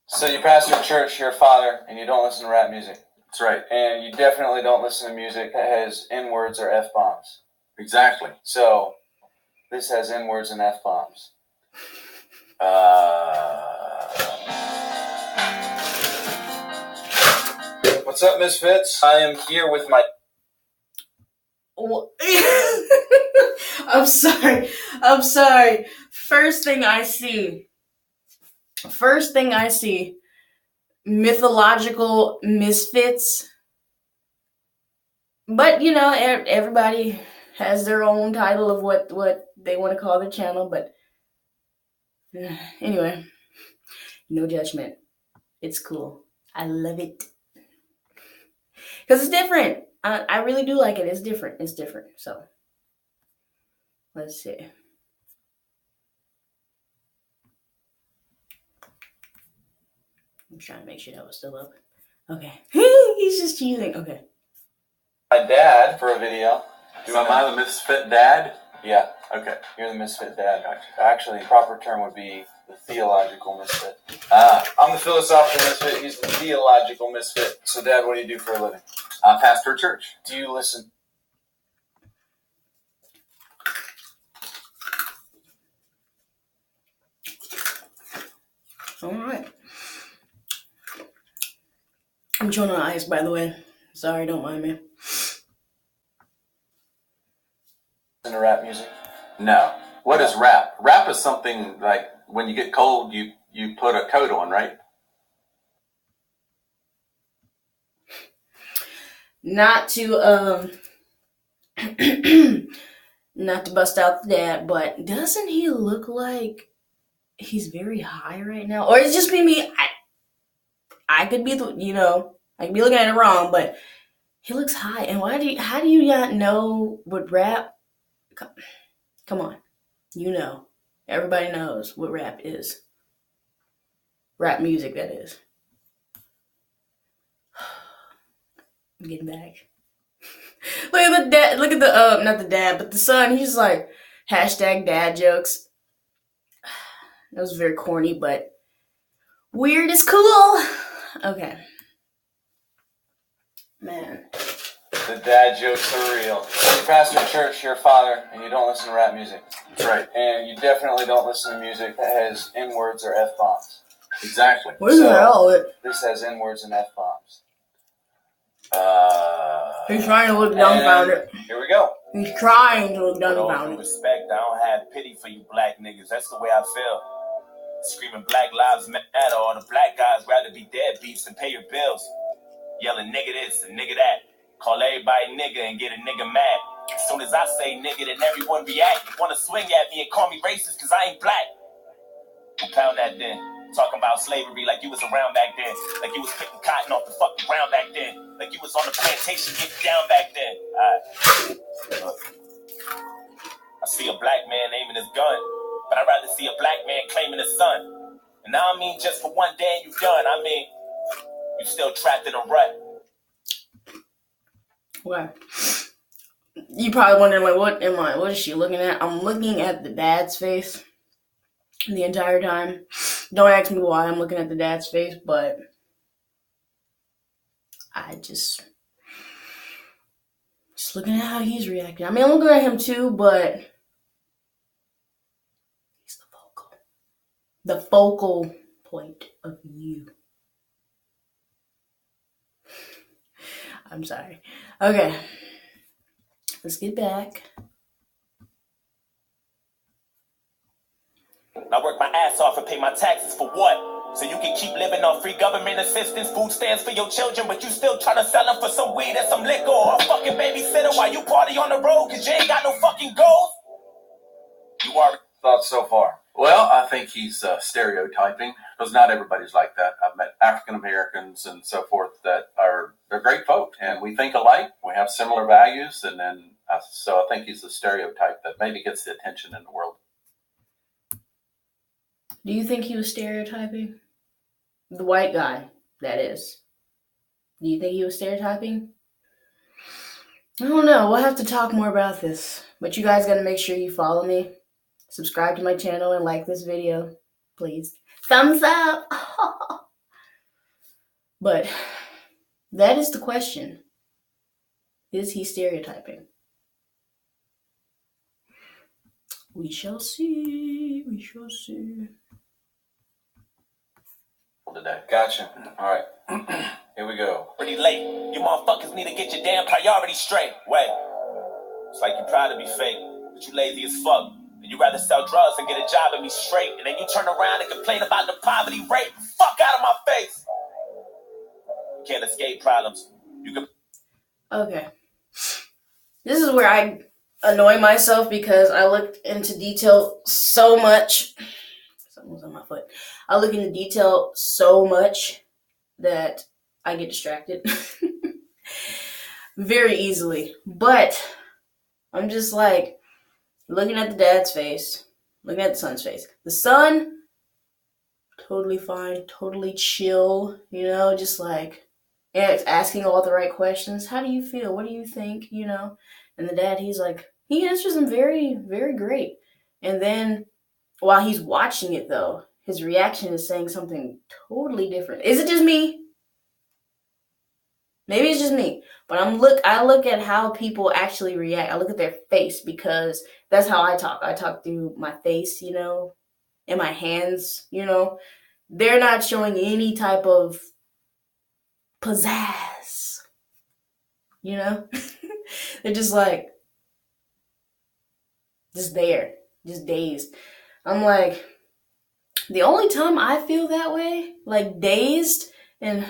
So you pastor a church, you're a father, and you don't listen to rap music. That's right. And you definitely don't listen to music that has N-words or F-bombs. Exactly. So this has N-words and F-bombs. What's up, Misfits? I am here with my... I'm sorry. First thing I see, mythological misfits. But, you know, everybody has their own title of what they want to call their channel. But anyway, no judgment. It's cool. I love it. Because it's different. I really do like it. It's different. So, let's see. I'm trying to make sure that was still up. Okay. He's just cheating. Okay. My dad for a video. So am I the misfit dad? Yeah. Okay. You're the misfit dad. Actually, the proper term would be the theological misfit. I'm the philosophical misfit. He's the theological misfit. So, Dad, what do you do for a living? I pastor a church. Do you listen? All right. I'm chewing on ice, by the way. Sorry, don't mind me. Listen to rap music? No. What is rap? Rap is something like when you get cold, you put a coat on, right? Not to not to bust out the dad, but doesn't he look like he's very high right now? Or it's just me. I could be I could be looking at it wrong, but he looks high. And how do you not know what rap? Come on, you know, everybody knows what rap is. Rap music, that is. I'm getting back. Look at the dad. Look at the not the dad, but the son. He's like #dad jokes. That was very corny, but weird is cool. Okay, man. The dad jokes are real. You pastor a church, you're a father, and you don't listen to rap music. That's right. And you definitely don't listen to music that has N-words or F-bombs. Exactly. What the hell? This has N-words and F-bombs. He's trying to look dumbfounded. Here we go. He's trying to look With all due dumbfounded. respect, I don't have pity for you black niggas. That's the way I feel. Screaming Black Lives Matter, all the black guys rather be deadbeats than pay your bills. Yelling nigga this and nigga that. Call everybody nigga and get a nigga mad. As soon as I say nigga, then everyone react. You wanna swing at me and call me racist cause I ain't black. Pound that then. Talking about slavery like you was around back then. Like you was picking cotton off the fucking ground back then. Like you was on the plantation getting down back then. Alright. I see a black man aiming his gun, but I'd rather see a black man claiming his son. And I don't mean just for one day and you done. I mean, you still trapped in a rut. Okay. You probably wondering like, what is she looking at? I'm looking at the dad's face the entire time. Don't ask me why I'm looking at the dad's face, but I just looking at how he's reacting. I mean, I'm looking at him too, but he's the focal point of view. I'm sorry. Okay. Let's get back. I work my ass off and pay my taxes for what? So you can keep living on free government assistance, food stamps for your children, but you still trying to sell them for some weed and some liquor or a fucking babysitter while you party on the road cause you ain't got no fucking goals? You are... Thoughts so far? Well, I think he's stereotyping because not everybody's like that. I've met African Americans and so forth that they're great folk and we think alike. We have similar values, and then so I think he's a stereotype that maybe gets the attention in the world. Do you think he was stereotyping? The white guy, that is. Do you think he was stereotyping? I don't know. We'll have to talk more about this. But you guys gotta make sure you follow me. Subscribe to my channel and like this video, please. Thumbs up! But that is the question. Is he stereotyping? We shall see. We shall see. Today. Gotcha. All right. Here we go. Pretty late. You motherfuckers need to get your damn priorities straight. Wait. It's like you're proud to be fake, but you lazy as fuck. And you rather sell drugs than get a job and be straight. And then you turn around and complain about the poverty rate. Fuck out of my face. You can't escape problems. You can. Okay. This is where I annoy myself because I looked into detail so much. Something was on my foot. I look into detail so much that I get distracted very easily. But I'm just like looking at the dad's face, looking at the son's face. The son, totally fine, totally chill, you know, just like asking all the right questions. How do you feel? What do you think? You know? And the dad, he's like, he answers them very, very great. And then while he's watching it, though, his reaction is saying something totally different. Is it just me? Maybe it's just me. But I look at how people actually react. I look at their face because that's how I talk. I talk through my face, you know, and my hands, you know. They're not showing any type of pizzazz, you know. They're just like, just there, just dazed. I'm like, the only time I feel that way, like dazed, and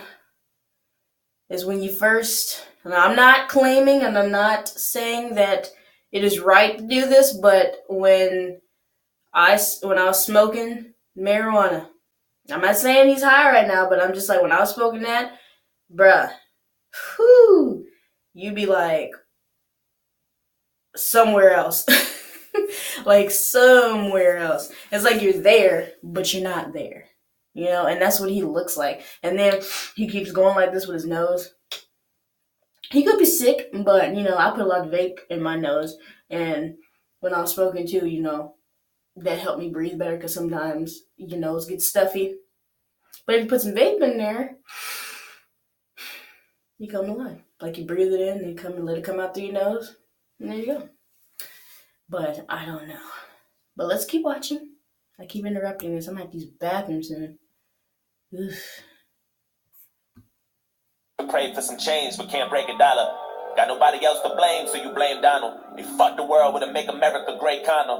is when you first, and I'm not claiming and I'm not saying that it is right to do this, but when I was smoking marijuana, I'm not saying he's high right now, but I'm just like, when I was smoking that, bruh, whew, you'd be like, somewhere else. Like somewhere else. It's like you're there, but you're not there. You know, and that's what he looks like. And then he keeps going like this with his nose. He could be sick, but, you know, I put a lot of vape in my nose. And when I was smoking too, you know, that helped me breathe better because sometimes your nose gets stuffy. But if you put some vape in there, you come to life. Like you breathe it in and let it come out through your nose. And there you go. But I don't know. But let's keep watching. I keep interrupting this. I'm at these bathrooms and Pray for some change, but can't break a dollar. Got nobody else to blame, so you blame Donald. They fucked the world with a Make America Great condom.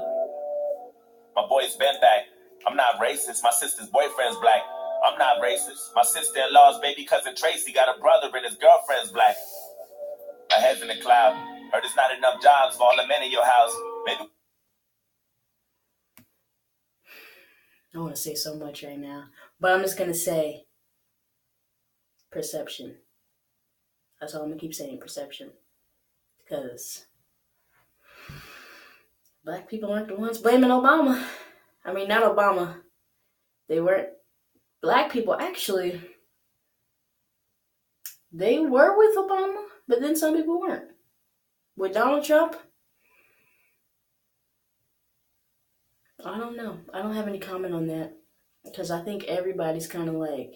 My boy's been back. I'm not racist. My sister's boyfriend's black. I'm not racist. My sister-in-law's baby cousin Tracy got a brother and his girlfriend's black. My head's in the cloud. Heard there's not enough jobs for all the men in your house. Maybe. I want to say so much right now. But I'm just going to say perception. That's all I'm going to keep saying, perception. Because black people aren't the ones blaming Obama. I mean, not Obama. They weren't. Black people, actually, they were with Obama, but then some people weren't. With Donald Trump, I don't know. I don't have any comment on that. Because I think everybody's kind of like,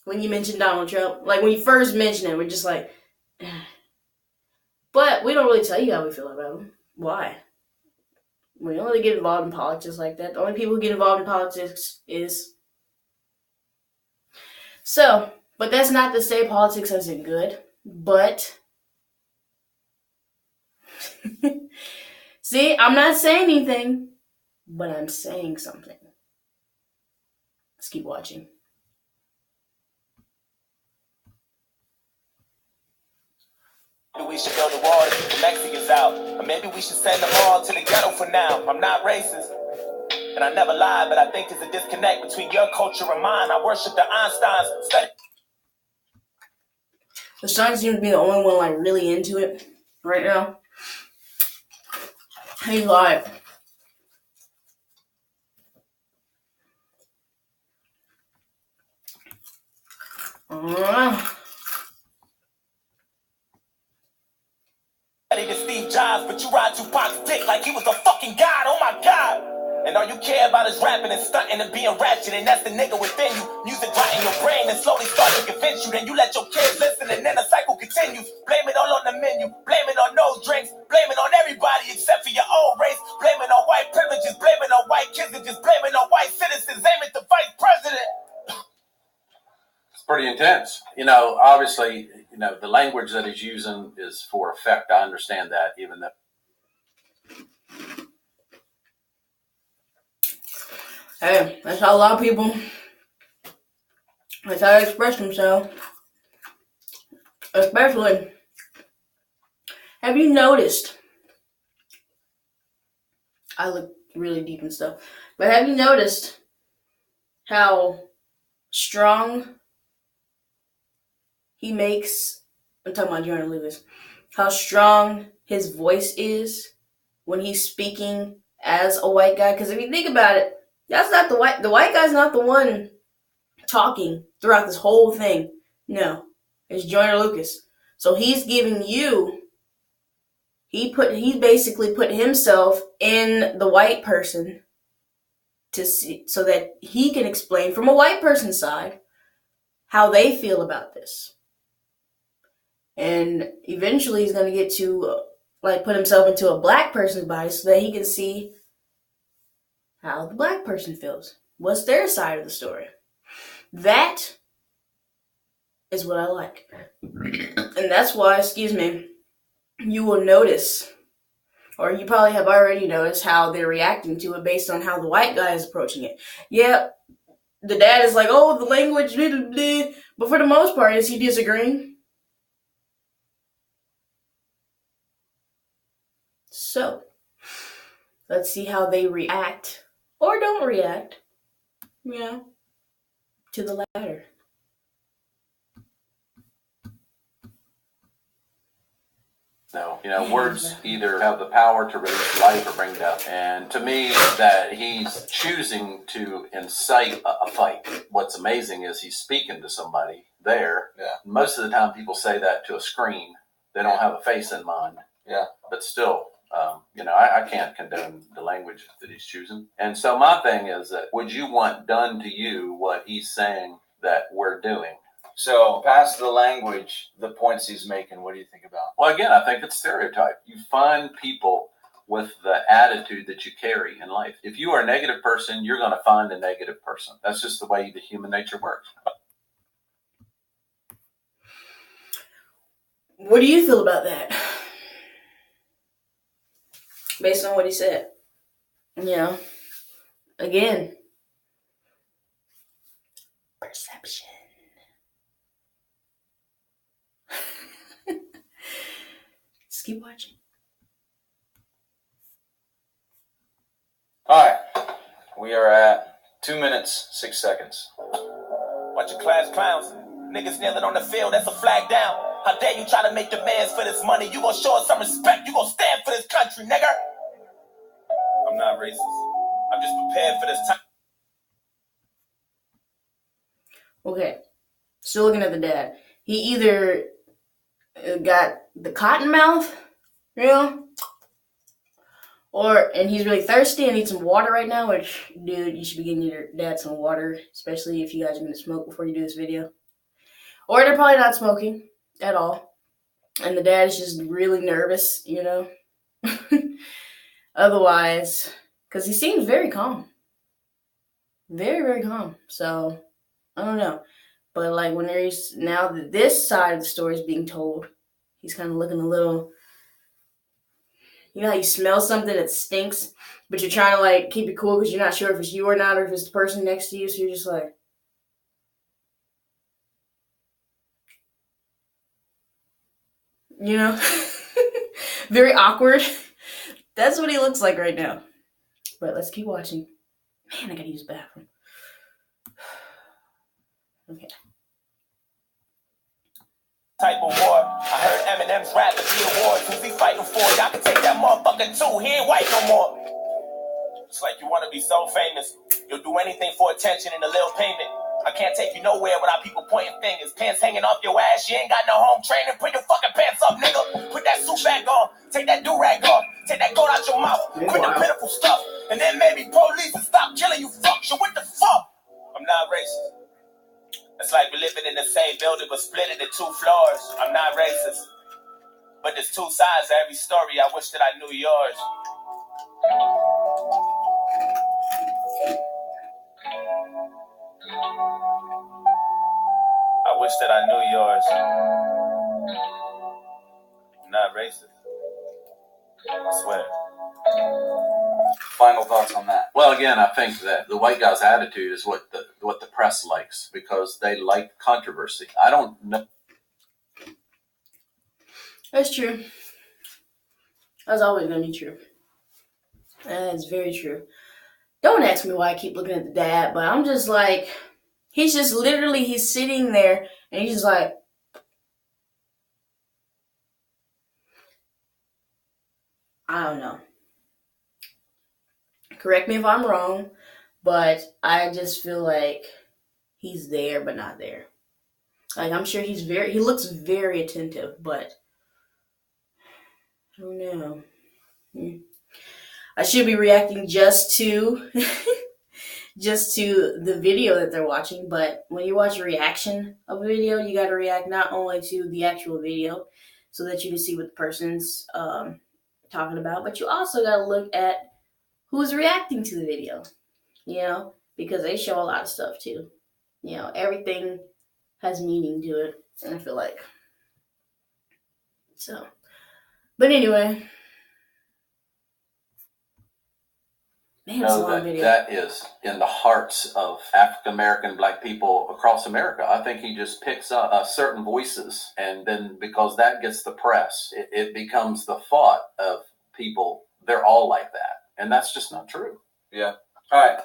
when you mention Donald Trump, like when you first mention it, we're just like, but we don't really tell you how we feel about him. Why? We don't really get involved in politics like that. The only people who get involved in politics is... So, but that's not to say politics isn't good, but... See, I'm not saying anything, but I'm saying something. Let's keep watching. Maybe we should build a wall to keep the Mexicans out. Or maybe we should send them all to the ghetto for now. I'm not racist. And I never lie, but I think there's a disconnect between your culture and mine. I worship the Einsteins. The son seems to be the only one like really into it right now. He's like, to Steve Jobs, but you ride Tupac's dick like he was a fucking god. Oh my god. And all you care about is rapping and stunting and being ratchet, and that's the nigga within you. Music rot in your brain and slowly start to convince you. Then you let your kids listen and then the cycle continues. Blame it all on the menu, blame it on those drinks, blame it on everybody except for your own race. Blame it on white privileges, blame it on white kids, and just blame it on white citizens. Aim at the vice president. It's pretty intense. Obviously, the language that he's using is for effect. I understand that, even though. Hey, that's how a lot of people, that's how they express themselves. Especially, have you noticed, I look really deep and stuff, but have you noticed how strong he makes, I'm talking about Joyner Lucas, how strong his voice is when he's speaking as a white guy? Because if you think about it, that's not the white guy's not the one talking throughout this whole thing. No, it's Joyner Lucas. So he's giving you, he basically put himself in the white person to see, so that he can explain from a white person's side how they feel about this. And eventually he's going to get to put himself into a black person's body so that he can see how the black person feels. What's their side of the story? That is what I like. And that's why, you will notice, or you probably have already noticed, how they're reacting to it based on how the white guy is approaching it. Yeah, the dad is like, oh, the language, blah, blah, blah. But for the most part, is he disagreeing? So, let's see how they react, or don't react, to the latter. No, words either have the power to release life or bring death. And to me, that he's choosing to incite a fight. What's amazing is he's speaking to somebody there. Yeah. Most of the time people say that to a screen. They don't have a face in mind. Yeah. But still, I can't condone the language that he's choosing. And so my thing is that, would you want done to you what he's saying that we're doing? So, past the language, the points he's making, what do you think about? Well, again, I think it's stereotype. You find people with the attitude that you carry in life. If you are a negative person, you're going to find a negative person. That's just the way the human nature works. What do you feel about that? Based on what he said. Again, perception. Just keep watching. All right. We are at 2 minutes, 6 seconds. Bunch of class clowns. Niggas kneeling on the field, that's a flag down. How dare you try to make demands for this money? You gonna show us some respect, you gonna stand for this country, nigga. I'm not racist. I'm just prepared for this time. Okay. Still looking at the dad. He either got the cotton mouth, and he's really thirsty and needs some water right now, which, dude, you should be getting your dad some water, especially if you guys are going to smoke before you do this video. Or they're probably not smoking at all. And the dad is just really nervous, Otherwise, because he seems very calm. Very, very calm. So, I don't know. But, when there's, now that this side of the story is being told, he's kind of looking a little, how you smell something that stinks, but you're trying to, keep it cool because you're not sure if it's you or not, or if it's the person next to you, so you're just like, very awkward. That's what he looks like right now. But let's keep watching. Man, I gotta use the bathroom. Okay. Type of war. I heard Eminem's rap at the awards. Who's he fighting for? Y'all can take that motherfucker too. He ain't white no more. It's like you want to be so famous. You'll do anything for attention and a little payment. I can't take you nowhere without people pointing fingers. Pants hanging off your ass. You ain't got no home training. Put your fucking pants up, nigga. Put that suit back on. Take that do-rag off. Take that goat out your mouth. Quit the pitiful stuff. And then maybe police will stop killing you, fuck. So what the fuck? I'm not racist. It's like we're living in the same building but split into 2 floors. I'm not racist. But there's 2 sides to every story. I wish that I knew yours. I wish that I knew yours. I'm not racist. I swear. Final thoughts on that? Well, again, I think that the white guy's attitude is what the press likes because they like controversy. I don't know. That's true. That's always gonna be true. That's very true. Don't ask me why I keep looking at the dad, but I'm just like, he's just literally, he's sitting there and he's just like, I don't know. Correct me if I'm wrong, but I just feel like he's there but not there. Like, I'm sure he looks very attentive, but I don't know. I should be reacting just to the video that they're watching, but when you watch a reaction of a video, you got to react not only to the actual video so that you can see what the person's talking about, but you also got to look at who's reacting to the video, because they show a lot of stuff too. Everything has meaning to it, and I feel like so. But anyway, man, it's a long video. That is in the hearts of African American Black people across America. I think he just picks up certain voices, and then because that gets the press, it becomes the thought of people. They're all like that, and that's just not true. Yeah. All right.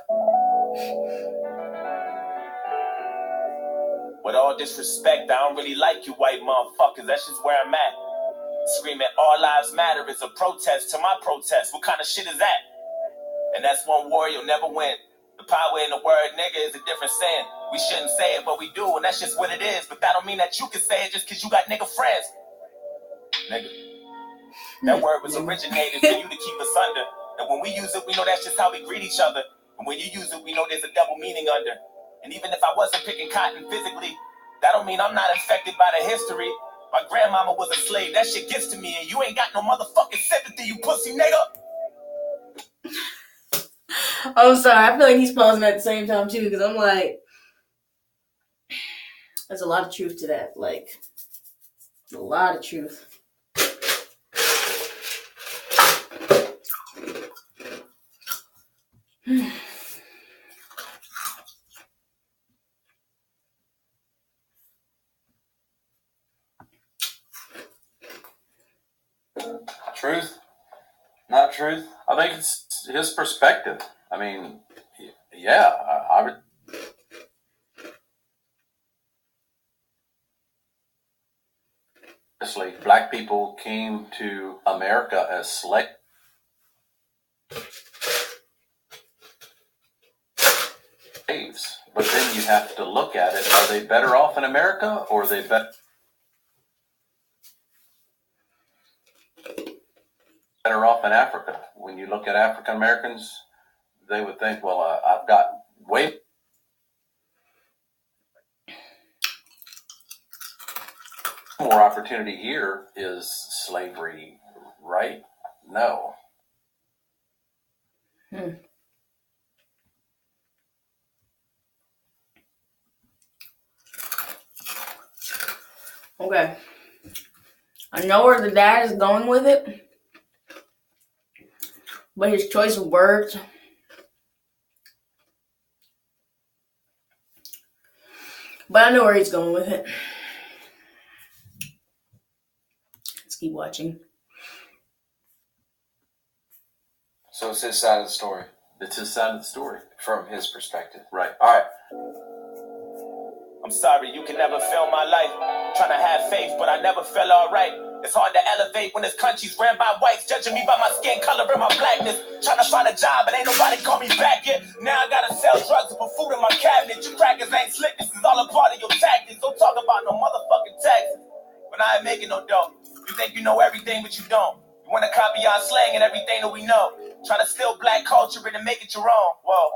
With all disrespect, I don't really like you white motherfuckers. That's just where I'm at. Screaming all lives matter is a protest to my protest. What kind of shit is that? And that's one war you'll never win. The power in the word nigga is a different saying. We shouldn't say it, but we do, and that's just what it is. But that don't mean that you can say it just because you got nigga friends. Nigga. That word was originated for you to keep us under. And when we use it, we know that's just how we greet each other. And when you use it, we know there's a double meaning under. And even if I wasn't picking cotton physically, that don't mean I'm not affected by the history. My grandmama was a slave. That shit gets to me, and you ain't got no motherfucking sympathy, you pussy nigga. I'm sorry. I feel like he's pausing at the same time too, because I'm like, there's a lot of truth to that. Like, a lot of truth. Truth? Not truth? I think it's his perspective. I mean, yeah, I would. Obviously, Black people came to America as slaves. But then you have to look at it. Are they better off in America, or are they better off in Africa? When you look at African Americans, they would think, well, I've got way more opportunity here. Is slavery right? No. Okay. I know where the dad is going with it, but his choice of words, but I know where he's going with it. Let's keep watching. So it's his side of the story. It's his side of the story. From his perspective. Right. All right. I'm sorry, you can never fill my life. Trying to have faith, but I never felt alright. It's hard to elevate when this country's ran by whites, judging me by my skin color and my blackness. Trying to find a job, but ain't nobody call me back yet. Now I gotta sell drugs and put food in my cabinet. You crackers ain't slick, this is all a part of your tactics. Don't talk about no motherfucking taxes when I ain't making no dough. You think you know everything, but you don't. You wanna copy our slang and everything that we know. Try to steal black culture and make it your own. Whoa.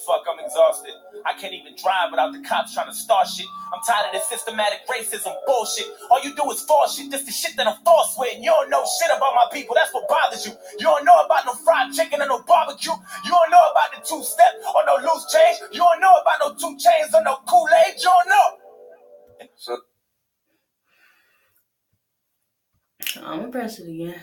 Fuck, I'm exhausted. I can't even drive without the cops trying to start shit. I'm tired of this systematic racism bullshit. All you do is false shit. This the shit that I'm false with. And you don't know shit about my people. That's what bothers you. You don't know about no fried chicken or no barbecue. You don't know about the two-step or no loose change. You don't know about no 2 chains or no Kool-Aid. You don't know. So I'm gonna press it again.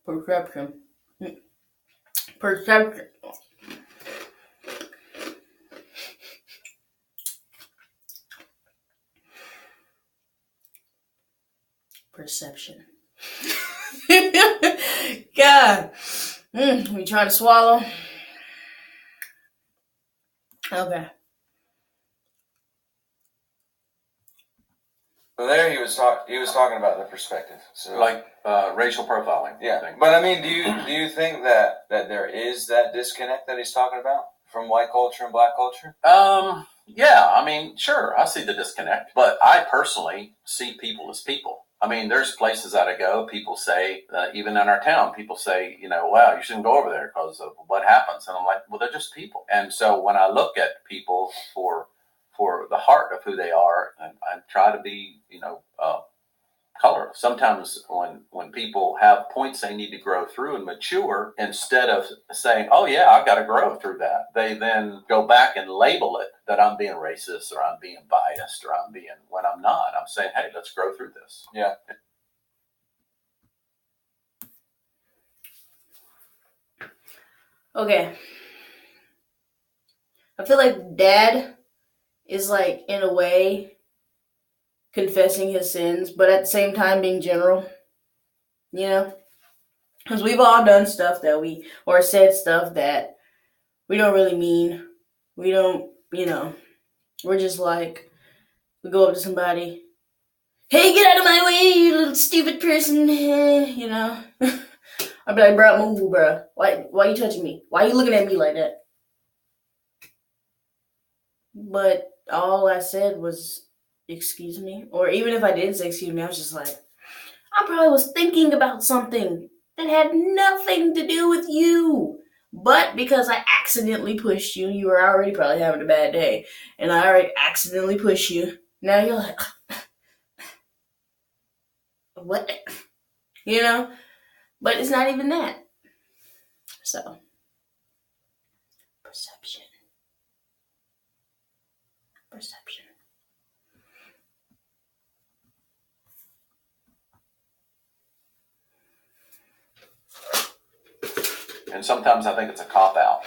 Perception. Perception. Perception. God. We trying to swallow? Okay. So there he was talking about the perspective. So Like racial profiling. yeah, thing. but I mean, do you think that there is that disconnect that he's talking about from white culture and black culture? Yeah, I mean, sure, I see the disconnect, but I personally see people as people. I mean, there's places that I go, people say, even in our town, people say, you know, wow, you shouldn't go over there because of what happens. And I'm like, well, they're just people. And so when I look at people for the heart of who they are, and I try to be, you know, color. Sometimes when people have points they need to grow through and mature, instead of saying, oh yeah, I've got to grow through that, they then go back and label it that I'm being racist or I'm being biased or I'm being, when I'm not. I'm saying, hey, let's grow through this. Yeah. Okay. I feel like Dad is like, in a way, confessing his sins, but at the same time being general. You know? Because we've all done stuff or said stuff that we don't really mean. We don't, you know, we're just like, we go up to somebody, hey, get out of my way, you little stupid person, you know? I'd be like, bro, move, bro. Why you touching me? Why you looking at me like that? But all I said was, excuse me. Or even if I didn't say excuse me, I was just like, I probably was thinking about something that had nothing to do with you. But because I accidentally pushed you, you were already probably having a bad day. And I already accidentally pushed you. Now you're like, what? You know? But it's not even that. So, perception. Perception. And sometimes I think it's a cop-out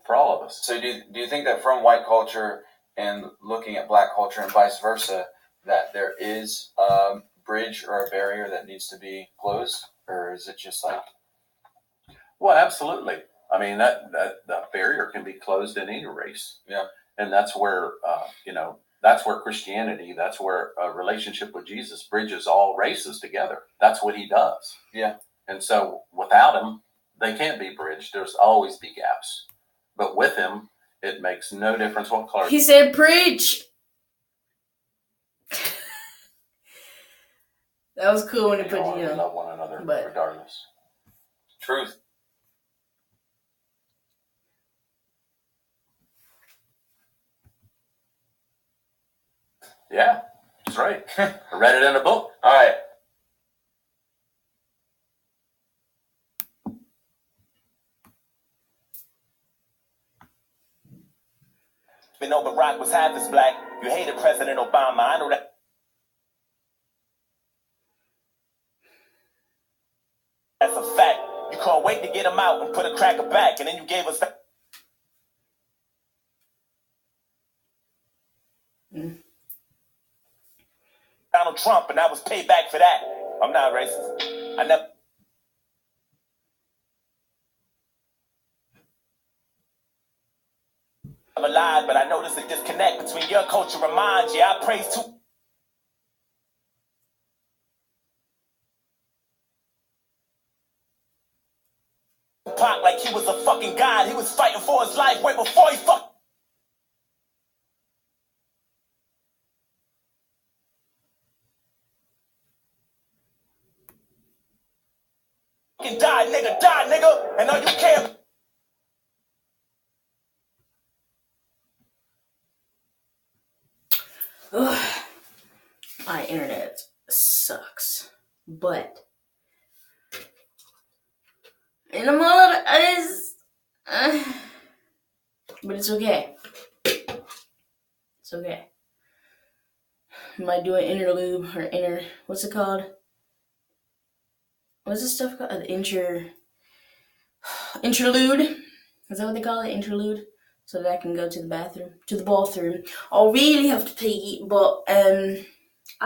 for all of us. So do you think that from white culture and looking at black culture and vice versa, that there is a bridge or a barrier that needs to be closed? Or is it just like... Well, absolutely. I mean, that barrier can be closed in any race. Yeah. And that's where, you know, that's where Christianity, that's where a relationship with Jesus bridges all races together. That's what he does. Yeah. And so without him, they can't be bridged. There's always be gaps. But with him, it makes no difference what color. He said, preach. That was cool when he put, We love one another but regardless. Truth. Yeah, that's right. I read it in a book. All right. You know, Barack was half as black. You hated President Obama. I know that. That's a fact. You couldn't wait to get him out and put a cracker back, and then you gave us that. Donald Trump, and that was payback for that. I'm not racist. I never. I'm alive, but I notice a disconnect between your culture and mine. Yeah, I praise too. Pac like he was a fucking god. He was fighting for his life way before he fucked. die, nigga, and all you care. Ugh, my internet sucks, but in a moment but it's okay. It's okay. I might do an interlude or what's it called? What's this stuff called? Interlude? Is that what they call it? Interlude? So that I can go to the bathroom, to the bathroom. I'll really have to pee, but I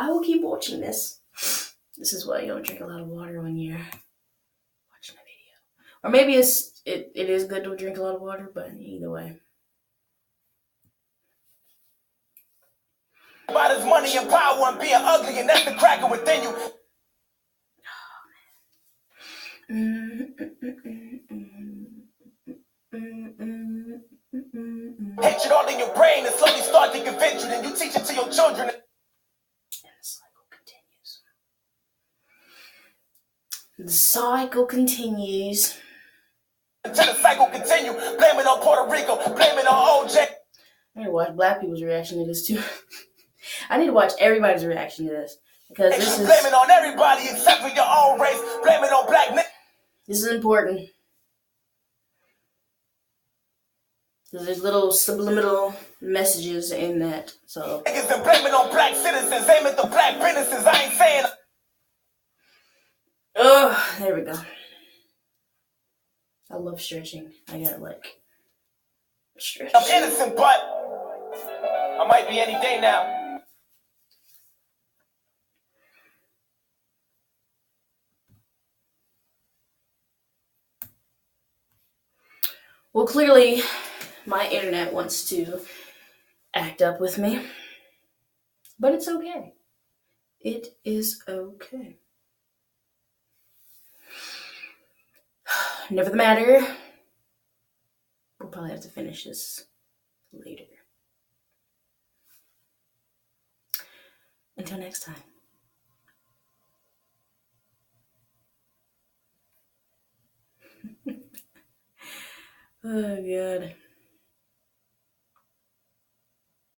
will keep watching this. This is why you don't drink a lot of water when you're watching a video. Or maybe it is good to drink a lot of water, but either way. About his money and power and being ugly, and that's the cracker within you. Hatred all in your brain and slowly start to convince you, then you teach it to your children. And the cycle continues. The cycle continues. Until the cycle continue, blame it on Puerto Rico, blame it on OJ. I need to watch black people's reaction to this too. I need to watch everybody's reaction to this. Because this is... Blame it on everybody except for your own race. Blame it on black men. This is important. There's little subliminal messages in that, so. Niggas and blame it on black citizens, aim at the black businesses. I ain't saying. Oh, there we go. I love stretching. I gotta stretch. I'm innocent, but I might be any day now. Well, clearly, my internet wants to act up with me. But it's okay. It is okay. Never the matter. We'll probably have to finish this later. Until next time. Oh, God.